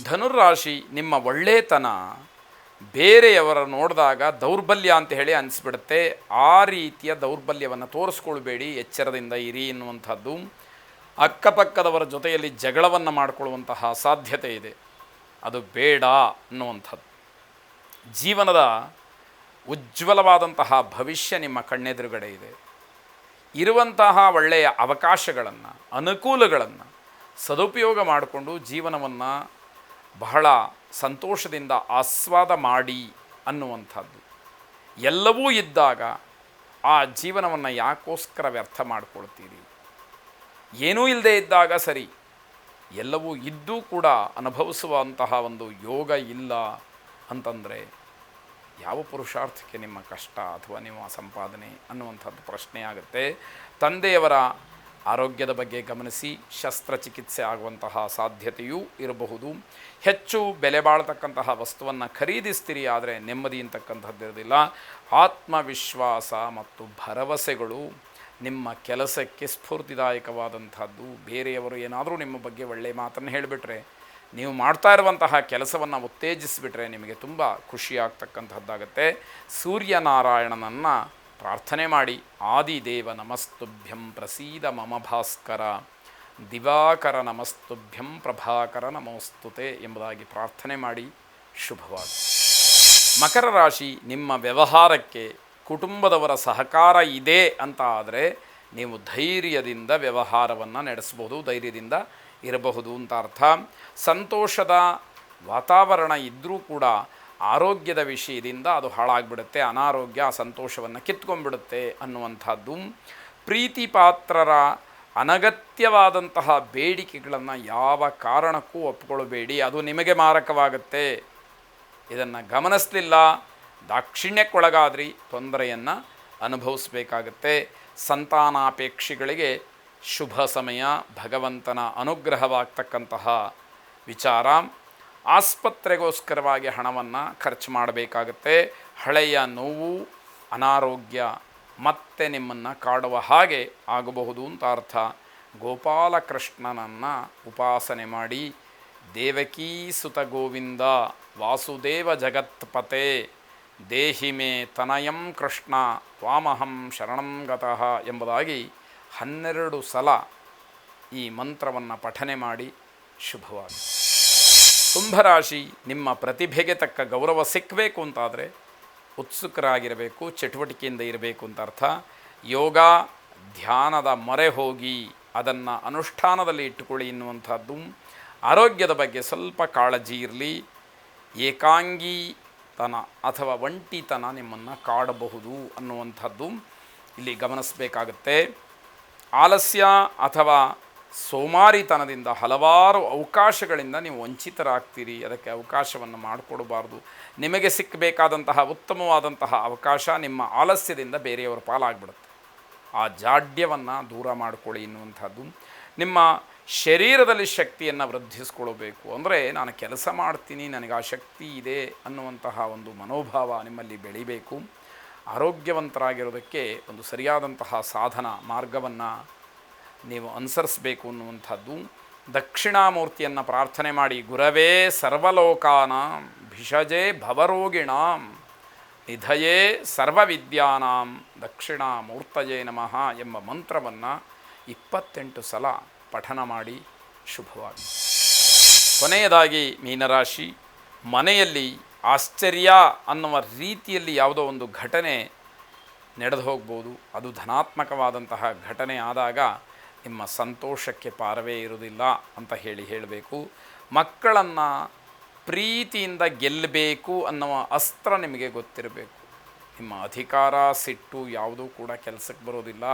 ಧನುರಾಶಿ, ನಿಮ್ಮ ಒಳ್ಳೆತನ ಬೇರೆಯವರ ನೋಡಿದಾಗ ದೌರ್ಬಲ್ಯ ಅಂತ ಹೇಳಿ ಅನಿಸ್ಬಿಡುತ್ತೆ. ಆ ರೀತಿಯ ದೌರ್ಬಲ್ಯವನ್ನು ತೋರಿಸ್ಕೊಳ್ಬೇಡಿ, ಎಚ್ಚರದಿಂದ ಇರಿ ಎನ್ನುವಂಥದ್ದು. ಅಕ್ಕಪಕ್ಕದವರ ಜೊತೆಯಲ್ಲಿ ಜಗಳವನ್ನು ಮಾಡಿಕೊಳ್ಳುವಂತಹ ಸಾಧ್ಯತೆ ಇದೆ, ಅದು ಬೇಡ ಅನ್ನುವಂಥದ್ದು. ಜೀವನದ ಉಜ್ವಲವಾದಂತಹ ಭವಿಷ್ಯ ನಿಮ್ಮ ಕಣ್ಣೆದುರುಗಡೆ ಇದೆ. ಇರುವಂತಹ ಒಳ್ಳೆಯ ಅವಕಾಶಗಳನ್ನು, ಅನುಕೂಲಗಳನ್ನು ಸದುಪಯೋಗ ಮಾಡಿಕೊಂಡು ಜೀವನವನ್ನು ಬಹಳ ಸಂತೋಷದಿಂದ ಆಸ್ವಾದ ಮಾಡಿ ಅನ್ನುವಂಥದ್ದು. ಎಲ್ಲವೂ ಇದ್ದಾಗ ಆ ಜೀವನವನ್ನು ಯಾಕೋಸ್ಕರ ವ್ಯರ್ಥ ಮಾಡಿಕೊಳ್ತೀರಿ? ಏನೂ ಇಲ್ಲದೆ ಇದ್ದಾಗ ಸರಿ, ಎಲ್ಲವೂ ಇದ್ದೂ ಕೂಡ ಅನುಭವಿಸುವಂತಹ ಒಂದು ಯೋಗ ಇಲ್ಲ ಅಂತಂದರೆ ಯಾವ ಪುರುಷಾರ್ಥಕ್ಕೆ ನಿಮ್ಮ ಕಷ್ಟ ಅಥವಾ ನಿಮ್ಮ ಸಂಪಾದನೆ ಅನ್ನುವಂಥದ್ದು ಪ್ರಶ್ನೆ ಆಗುತ್ತೆ. ತಂದೆಯವರ ಆರೋಗ್ಯದ ಬಗ್ಗೆ ಗಮನಿಸಿ, ಶಸ್ತ್ರಚಿಕಿತ್ಸೆ ಆಗುವಂತಹ ಸಾಧ್ಯತೆಯೂ ಇರಬಹುದು. ಹೆಚ್ಚು ಬೆಲೆ ಬಾಳ್ತಕ್ಕಂತಹ ವಸ್ತುವನ್ನು ಖರೀದಿಸ್ತೀರಿ, ಆದರೆ ನೆಮ್ಮದಿ ಅಂತಕ್ಕಂಥದ್ದು ಇರೋದಿಲ್ಲ. ಆತ್ಮವಿಶ್ವಾಸ ಮತ್ತು ಭರವಸೆಗಳು ನಿಮ್ಮ ಕೆಲಸಕ್ಕೆ ಸ್ಫೂರ್ತಿದಾಯಕವಾದಂಥದ್ದು. ಬೇರೆಯವರು ಏನಾದರೂ ನಿಮ್ಮ ಬಗ್ಗೆ ಒಳ್ಳೆಯ ಮಾತನ್ನು ಹೇಳಿಬಿಟ್ರೆ, ನೀವು ಮಾಡ್ತಾ ಇರುವಂತಹ ಕೆಲಸವನ್ನು ಉತ್ತೇಜಿಸಿಬಿಟ್ರೆ ನಿಮಗೆ ತುಂಬ ಖುಷಿಯಾಗ್ತಕ್ಕಂಥದ್ದಾಗತ್ತೆ. ಸೂರ್ಯನಾರಾಯಣನನ್ನು ಪ್ರಾರ್ಥನೆ ಮಾಡಿ. ಆದಿದೇವ ನಮಸ್ತುಭ್ಯಂ ಪ್ರಸೀದ ಮಮ ಭಾಸ್ಕರ, ದಿವಾಕರ ನಮಸ್ತುಭ್ಯಂ ಪ್ರಭಾಕರ ನಮೋಸ್ತುತೆ ಎಂಬುದಾಗಿ ಪ್ರಾರ್ಥನೆ ಮಾಡಿ. ಶುಭವಾಗಿ. ಮಕರ ರಾಶಿ, ನಿಮ್ಮ ವ್ಯವಹಾರಕ್ಕೆ ಕುಟುಂಬದವರ ಸಹಕಾರ ಇದೆ ಅಂತ ಆದರೆ ನೀವು ಧೈರ್ಯದಿಂದ ವ್ಯವಹಾರವನ್ನು ನಡೆಸ್ಬೋದು, ಧೈರ್ಯದಿಂದ ಇರಬಹುದು ಅಂತ ಅರ್ಥ. ಸಂತೋಷದ ವಾತಾವರಣ ಇದ್ದರೂ ಕೂಡ ಆರೋಗ್ಯದ ವಿಷಯದಿಂದ ಅದು ಹಾಳಾಗ್ಬಿಡುತ್ತೆ. ಅನಾರೋಗ್ಯ ಸಂತೋಷವನ್ನು ಕಿತ್ಕೊಂಡ್ಬಿಡುತ್ತೆ ಅನ್ನುವಂಥದ್ದು. ಪ್ರೀತಿ ಪಾತ್ರರ ಅನಗತ್ಯವಾದಂತಹ ಬೇಡಿಕೆಗಳನ್ನು ಯಾವ ಕಾರಣಕ್ಕೂ ಒಪ್ಪಿಕೊಳ್ಳಬೇಡಿ, ಅದು ನಿಮಗೆ ಮಾರಕವಾಗುತ್ತೆ. ಇದನ್ನು ಗಮನಿಸಲಿಲ್ಲ, ದಾಕ್ಷಿಣ್ಯಕ್ಕೊಳಗಾದ್ರಿ ತೊಂದರೆಯನ್ನು ಅನುಭವಿಸಬೇಕಾಗತ್ತೆ. ಸಂತಾನಾಪೇಕ್ಷಿಗಳಿಗೆ ಶುಭ ಸಮಯ, ಭಗವಂತನ ಅನುಗ್ರಹವಾಗ್ತಕ್ಕಂತಹ ವಿಚಾರ. ಆಸ್ಪತ್ರೆಗೋಸ್ಕರವಾಗಿ ಹಣವನ್ನು ಖರ್ಚು ಮಾಡಬೇಕಾಗತ್ತೆ. ಹಳೆಯ ನೋವು, ಅನಾರೋಗ್ಯ ಮತ್ತೆ ನಿಮ್ಮನ್ನು ಕಾಡುವ ಹಾಗೆ ಆಗಬಹುದು ಅಂತ ಅರ್ಥ. ಗೋಪಾಲಕೃಷ್ಣನನ್ನು ಉಪಾಸನೆ ಮಾಡಿ. ದೇವಕೀ ಸುತ ಗೋವಿಂದ ವಾಸುದೇವ ಜಗತ್ಪತೆ ದೇಹಿಮೆ ತನಯಂ ಕೃಷ್ಣ ತ್ವಾಮಹಂ ಶರಣಂ ಗತಃ ಎಂಬುದಾಗಿ 12 ಸಲ ಈ ಮಂತ್ರವನ್ನು ಪಠನೆ ಮಾಡಿ. ಶುಭವಾಗಿ. ಕುಂಭರಾಶಿ, ನಿಮ್ಮ ಪ್ರತಿಭೆಗೆ ತಕ್ಕ ಗೌರವ ಸಿಕ್ಕಬೇಕು ಅಂತಾದರೆ ಉತ್ಸುಕರಾಗಿರಬೇಕು, ಚಟುವಟಿಕೆಯಿಂದ ಇರಬೇಕು ಅಂತ ಅರ್ಥ. ಯೋಗ ಧ್ಯಾನದ ಮೊರೆ ಹೋಗಿ ಅದನ್ನು ಅನುಷ್ಠಾನದಲ್ಲಿ ಇಟ್ಟುಕೊಳ್ಳಿ ಎನ್ನುವಂಥದ್ದು. ಆರೋಗ್ಯದ ಬಗ್ಗೆ ಸ್ವಲ್ಪ ಕಾಳಜಿ ಇರಲಿ. ಏಕಾಂಗಿತನ ಅಥವಾ ಒಂಟಿತನ ನಿಮ್ಮನ್ನು ಕಾಡಬಹುದು ಅನ್ನುವಂಥದ್ದು ಇಲ್ಲಿ ಗಮನಿಸಬೇಕಾಗುತ್ತೆ. ಆಲಸ್ಯ ಅಥವಾ ಸೋಮಾರಿತನದಿಂದ ಹಲವಾರು ಅವಕಾಶಗಳಿಂದ ನೀವು ವಂಚಿತರಾಗ್ತೀರಿ. ಅದಕ್ಕೆ ಅವಕಾಶವನ್ನು ಮಾಡಿಕೊಡಬಾರ್ದು. ನಿಮಗೆ ಸಿಕ್ಕಬೇಕಾದಂತಹ ಉತ್ತಮವಾದಂತಹ ಅವಕಾಶ ನಿಮ್ಮ ಆಲಸ್ಯದಿಂದ ಬೇರೆಯವರ ಪಾಲಾಗ್ಬಿಡುತ್ತೆ. ಆ ಜಾಡ್ಯವನ್ನು ದೂರ ಮಾಡಿಕೊಳ್ಳಿ ಎನ್ನುವಂಥದ್ದು. ನಿಮ್ಮ ಶರೀರದಲ್ಲಿ ಶಕ್ತಿಯನ್ನು ವೃದ್ಧಿಸ್ಕೊಳ್ಬೇಕು. ಅಂದರೆ ನಾನು ಕೆಲಸ ಮಾಡ್ತೀನಿ, ನನಗೆ ಆ ಶಕ್ತಿ ಇದೆ ಅನ್ನುವಂತಹ ಒಂದು ಮನೋಭಾವ ನಿಮ್ಮಲ್ಲಿ ಬೆಳಿಬೇಕು. ಆರೋಗ್ಯವಂತರಾಗಿರೋದಕ್ಕೆ ಒಂದು ಸರಿಯಾದಂತಹ ಸಾಧನ ಮಾರ್ಗವನ್ನು ನೀವು ಅನುಸರಿಸಬೇಕು ಅನ್ನುವಂಥದ್ದು. ದಕ್ಷಿಣಾಮೂರ್ತಿಯನ್ನು ಪ್ರಾರ್ಥನೆ ಮಾಡಿ. ಗುರವೇ ಸರ್ವಲೋಕಾನಾಂ ಭಿಷಜೇ ಭವರೋಗಿಣಾಂ ನಿಧಯೇ ಸರ್ವವಿದ್ಯಾನಾಂ ದಕ್ಷಿಣಾಮೂರ್ತಯೇ ನಮಃ ಎಂಬ ಮಂತ್ರವನ್ನು 28 ಸಲ ಪಠನ ಮಾಡಿ. ಶುಭವಾಗಿ. ಕೊನೆಯದಾಗಿ ಮೀನರಾಶಿ, ಮನೆಯಲ್ಲಿ ಆಶ್ಚರ್ಯ ಅನ್ನುವ ರೀತಿಯಲ್ಲಿ ಯಾವುದೋ ಒಂದು ಘಟನೆ ನಡೆದು ಹೋಗ್ಬೋದು. ಅದು ಧನಾತ್ಮಕವಾದಂತಹ ಘಟನೆ ಆದಾಗ ನಿಮ್ಮ ಸಂತೋಷಕ್ಕೆ ಪಾರವೇ ಇರುವುದಿಲ್ಲ ಅಂತ ಹೇಳಬೇಕು. ಮಕ್ಕಳನ್ನು ಪ್ರೀತಿಯಿಂದ ಗೆಲ್ಲಬೇಕು ಅನ್ನುವ ಅಸ್ತ್ರ ನಿಮಗೆ ಗೊತ್ತಿರಬೇಕು. ನಿಮ್ಮ ಅಧಿಕಾರ, ಸಿಟ್ಟು ಯಾವುದೂ ಕೂಡ ಕೆಲಸಕ್ಕೆ ಬರೋದಿಲ್ಲ,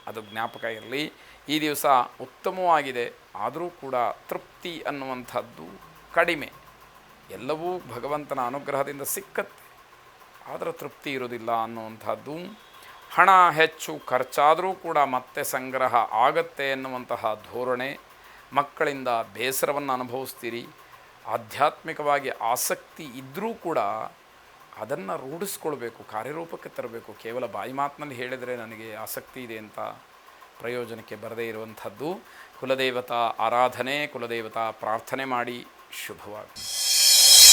ಅದು ಜ್ಞಾಪಕ ಇರಲಿ. ಈ ದಿವಸ ಉತ್ತಮವಾಗಿದೆ, ಆದರೂ ಕೂಡ ತೃಪ್ತಿ ಅನ್ನುವಂಥದ್ದು ಕಡಿಮೆ. ಎಲ್ಲವೂ ಭಗವಂತನ ಅನುಗ್ರಹದಿಂದ ಸಿಕ್ಕತ್ತೆ, ಆದರೆ ತೃಪ್ತಿ ಇರೋದಿಲ್ಲ ಅನ್ನುವಂಥದ್ದು. ಹಣ ಹೆಚ್ಚು ಖರ್ಚಾದರೂ ಕೂಡ ಮತ್ತೆ ಸಂಗ್ರಹ ಆಗತ್ತೆ ಎನ್ನುವಂತಹ ಧೋರಣೆ. ಮಕ್ಕಳಿಂದ ಬೇಸರವನ್ನು ಅನುಭವಿಸ್ತೀರಿ. ಆಧ್ಯಾತ್ಮಿಕವಾಗಿ ಆಸಕ್ತಿ ಇದ್ದರೂ ಕೂಡ ಅದನ್ನು ರೂಢಿಸ್ಕೊಳ್ಬೇಕು, ಕಾರ್ಯರೂಪಕ್ಕೆ ತರಬೇಕು. ಕೇವಲ ಬಾಯಿ ಮಾತಿನಲ್ಲಿ ಹೇಳಿದರೆ ನನಗೆ ಆಸಕ್ತಿ ಇದೆ ಅಂತ ಪ್ರಯೋಜನಕ್ಕೆ ಬರದೇ ಇರುವಂಥದ್ದು. ಕುಲದೇವತಾ ಆರಾಧನೆ, ಕುಲದೇವತಾ ಪ್ರಾರ್ಥನೆ ಮಾಡಿ. ಶುಭವಾಗಲಿ.